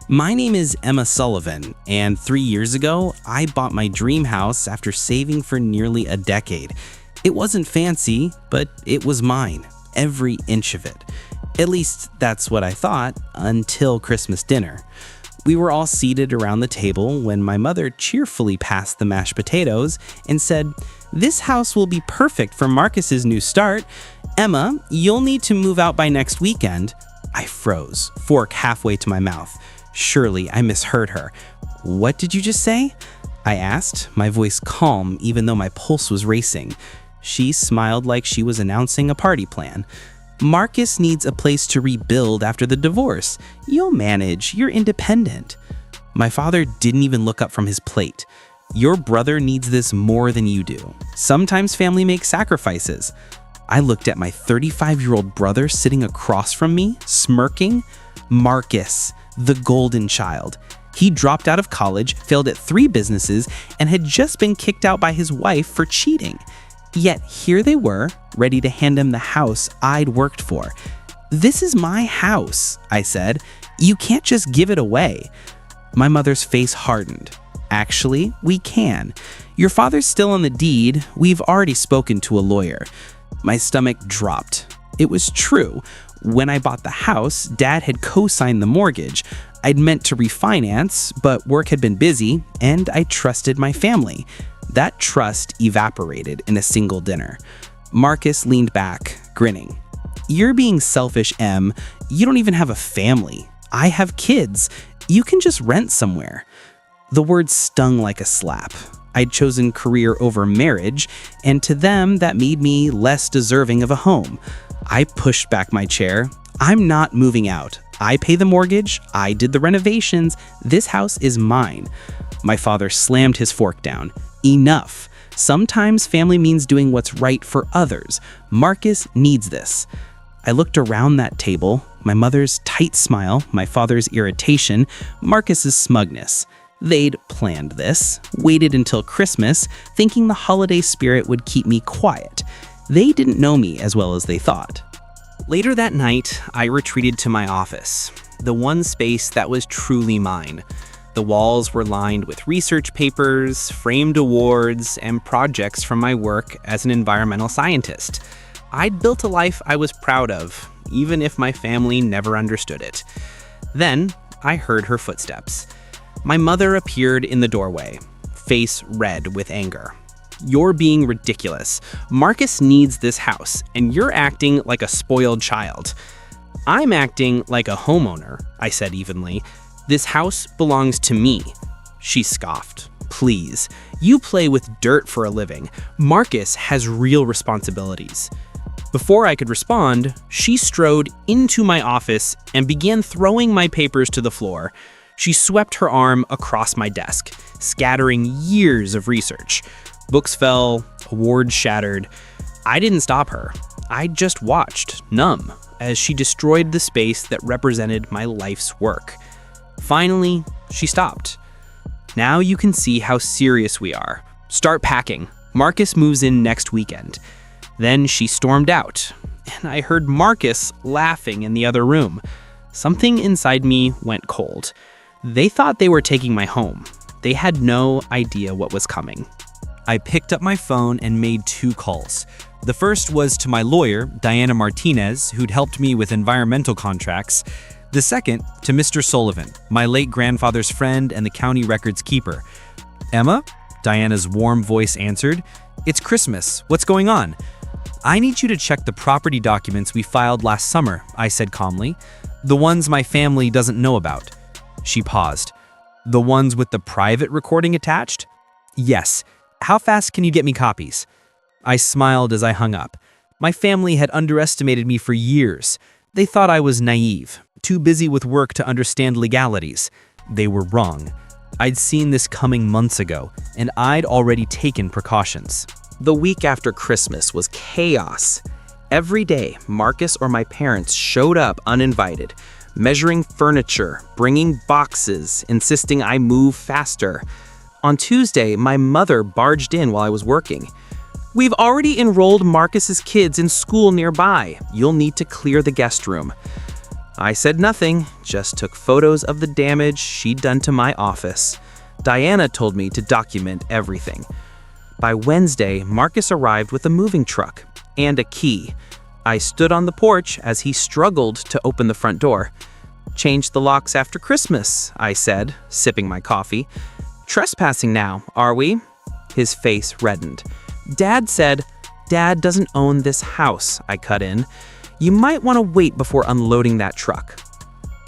My name is Emma Sullivan, and 3 years ago, I bought my dream house after saving for nearly a decade. It wasn't fancy, but it was mine, every inch of it. At least that's what I thought until Christmas dinner. We were all seated around the table when my mother cheerfully passed the mashed potatoes and said, "This house will be perfect for Marcus's new start. Emma, you'll need to move out by next weekend." I froze, fork halfway to my mouth. Surely I misheard her. "What did you just say?" I asked, my voice calm even though my pulse was racing. She smiled like she was announcing a party plan. "Marcus needs a place to rebuild after the divorce. You'll manage, you're independent." My father didn't even look up from his plate. "Your brother needs this more than you do. Sometimes family makes sacrifices." I looked at my 35-year-old brother sitting across from me, smirking. Marcus, the golden child. He dropped out of college, failed at 3 businesses, and had just been kicked out by his wife for cheating. Yet here they were, ready to hand him the house I'd worked for. "This is my house," I said. "You can't just give it away." My mother's face hardened. "Actually, we can. Your father's still on the deed. We've already spoken to a lawyer." My stomach dropped. It was true. When I bought the house, Dad had co-signed the mortgage. I'd meant to refinance, but work had been busy, and I trusted my family. That trust evaporated in a single dinner. Marcus leaned back, grinning. "You're being selfish, Em. You don't even have a family. I have kids. You can just rent somewhere." The words stung like a slap. I'd chosen career over marriage, and to them, that made me less deserving of a home. I pushed back my chair. "I'm not moving out. I pay the mortgage. I did the renovations. This house is mine." My father slammed his fork down. "Enough. Sometimes family means doing what's right for others. Marcus needs this." I looked around that table, my mother's tight smile, my father's irritation, Marcus's smugness. They'd planned this, waited until Christmas, thinking the holiday spirit would keep me quiet. They didn't know me as well as they thought. Later that night, I retreated to my office, the one space that was truly mine. The walls were lined with research papers, framed awards, and projects from my work as an environmental scientist. I'd built a life I was proud of, even if my family never understood it. Then, I heard her footsteps. My mother appeared in the doorway, face red with anger. "You're being ridiculous. Marcus needs this house, and you're acting like a spoiled child." "I'm acting like a homeowner," I said evenly. "This house belongs to me." She scoffed. "Please, you play with dirt for a living. Marcus has real responsibilities." Before I could respond, she strode into my office and began throwing my papers to the floor. She swept her arm across my desk, scattering years of research. Books fell, awards shattered. I didn't stop her. I just watched, numb, as she destroyed the space that represented my life's work. Finally, she stopped. "Now you can see how serious we are. Start packing. Marcus moves in next weekend." Then she stormed out, and I heard Marcus laughing in the other room. Something inside me went cold. They thought they were taking my home. They had no idea what was coming. I picked up my phone and made 2 calls. The first was to my lawyer, Diana Martinez, who'd helped me with environmental contracts. The second, to Mr. Sullivan, my late grandfather's friend and the county records keeper. "Emma?" Diana's warm voice answered. "It's Christmas. What's going on?" "I need you to check the property documents we filed last summer," I said calmly. "The ones my family doesn't know about." She paused. "The ones with the private recording attached?" "Yes. How fast can you get me copies?" I smiled as I hung up. My family had underestimated me for years. They thought I was naive, too busy with work to understand legalities. They were wrong. I'd seen this coming months ago, and I'd already taken precautions. The week after Christmas was chaos. Every day, Marcus or my parents showed up uninvited, measuring furniture, bringing boxes, insisting I move faster. On Tuesday, my mother barged in while I was working. "We've already enrolled Marcus's kids in school nearby. You'll need to clear the guest room." I said nothing, just took photos of the damage she'd done to my office. Diana told me to document everything. By Wednesday, Marcus arrived with a moving truck and a key. I stood on the porch as he struggled to open the front door. "Change the locks after Christmas," I said, sipping my coffee. "Trespassing now, are we?" His face reddened. Dad said, "Dad doesn't own this house," I cut in. "You might want to wait before unloading that truck."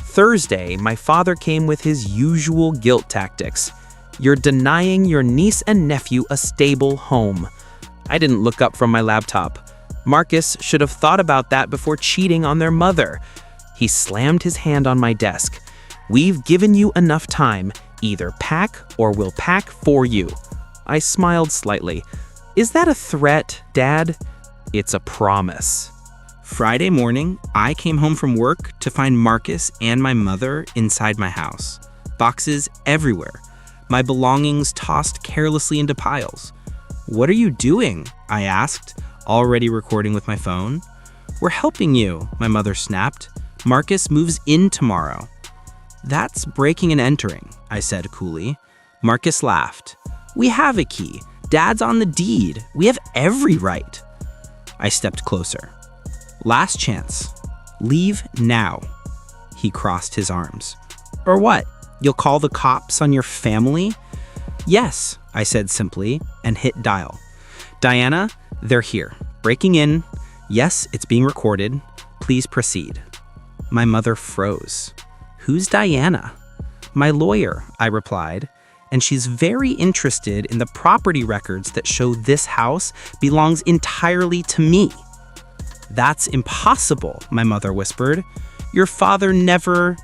Thursday, my father came with his usual guilt tactics. "You're denying your niece and nephew a stable home." I didn't look up from my laptop. Marcus should have thought about that before cheating on their mother. He slammed his hand on my desk. "We've given you enough time. Either pack or we'll pack for you." I smiled slightly. "Is that a threat, Dad?" "It's a promise." Friday morning, I came home from work to find Marcus and my mother inside my house. Boxes everywhere. My belongings tossed carelessly into piles. "What are you doing?" I asked, already recording with my phone. "We're helping you," my mother snapped. "Marcus moves in tomorrow." "That's breaking and entering," I said coolly. Marcus laughed. "We have a key. Dad's on the deed. We have every right." I stepped closer. "Last chance. Leave now." He crossed his arms. "Or what? You'll call the cops on your family?" "Yes," I said simply and hit dial. "Diana, they're here. Breaking in. Yes, it's being recorded. Please proceed." My mother froze. "Who's Diana?" "My lawyer," I replied, "and she's very interested in the property records that show this house belongs entirely to me." "That's impossible," my mother whispered. "Your father never—"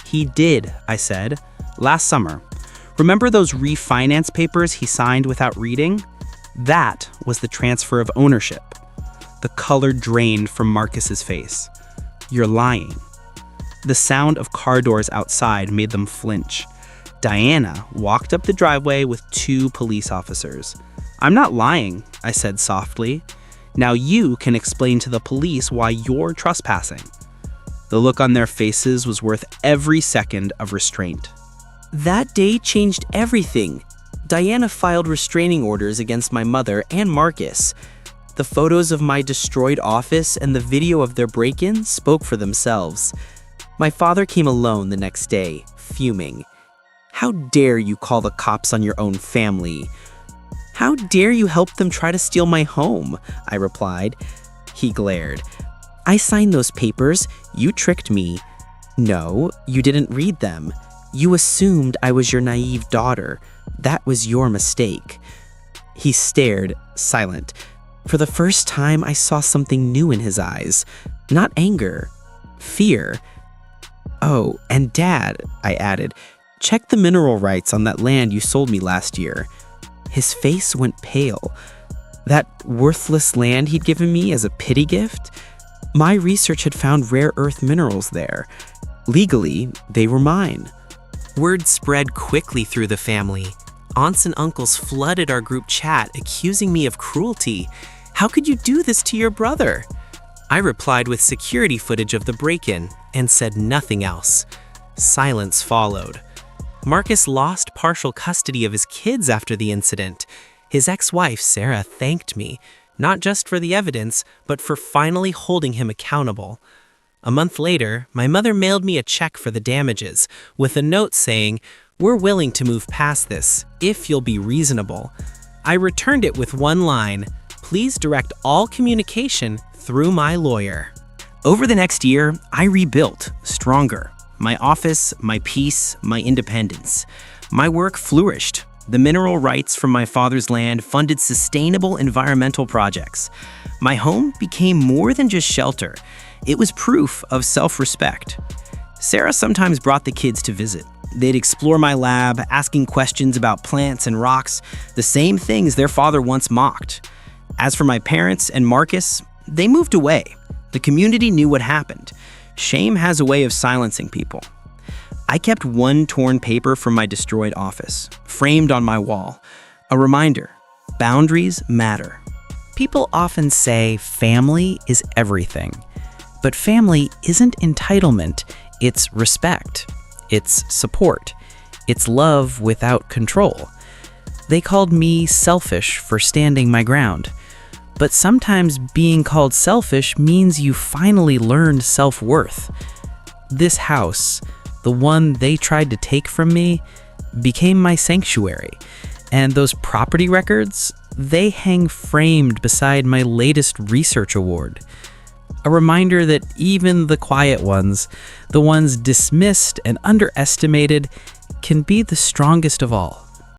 "He did," I said. "Last summer. Remember those refinance papers he signed without reading? That was the transfer of ownership." The color drained from Marcus's face. "You're lying." The sound of car doors outside made them flinch. Diana walked up the driveway with 2 police officers. "I'm not lying," I said softly. "Now you can explain to the police why you're trespassing." The look on their faces was worth every second of restraint. "That day changed everything." Diana filed restraining orders against my mother and Marcus. The photos of my destroyed office and the video of their break-in spoke for themselves. My father came alone the next day, fuming. "How dare you call the cops on your own family?" "How dare you help them try to steal my home?" I replied. He glared. "I signed those papers. You tricked me." "No, you didn't read them. You assumed I was your naive daughter. That was your mistake." He stared, silent. For the first time, I saw something new in his eyes. Not anger, fear. "Oh, and Dad," I added, "check the mineral rights on that land you sold me last year." His face went pale. That worthless land he'd given me as a pity gift? My research had found rare earth minerals there. Legally, they were mine. Word spread quickly through the family. Aunts and uncles flooded our group chat, accusing me of cruelty. "How could you do this to your brother?" I replied with security footage of the break-in and said nothing else. Silence followed. Marcus lost partial custody of his kids after the incident. His ex-wife, Sarah, thanked me, not just for the evidence, but for finally holding him accountable. A month later, my mother mailed me a check for the damages, with a note saying, "We're willing to move past this, if you'll be reasonable." I returned it with one line, "Please direct all communication through my lawyer." Over the next year, I rebuilt, stronger. My office, my peace, my independence. My work flourished. The mineral rights from my father's land funded sustainable environmental projects. My home became more than just shelter. It was proof of self-respect. Sarah sometimes brought the kids to visit. They'd explore my lab, asking questions about plants and rocks, the same things their father once mocked. As for my parents and Marcus, they moved away. The community knew what happened. Shame has a way of silencing people. I kept one torn paper from my destroyed office, framed on my wall. A reminder, boundaries matter. People often say family is everything. But family isn't entitlement, it's respect, it's support, it's love without control. They called me selfish for standing my ground. But sometimes being called selfish means you finally learned self-worth. This house, the one they tried to take from me, became my sanctuary. And those property records, they hang framed beside my latest research award. A reminder that even the quiet ones, the ones dismissed and underestimated, can be the strongest of all.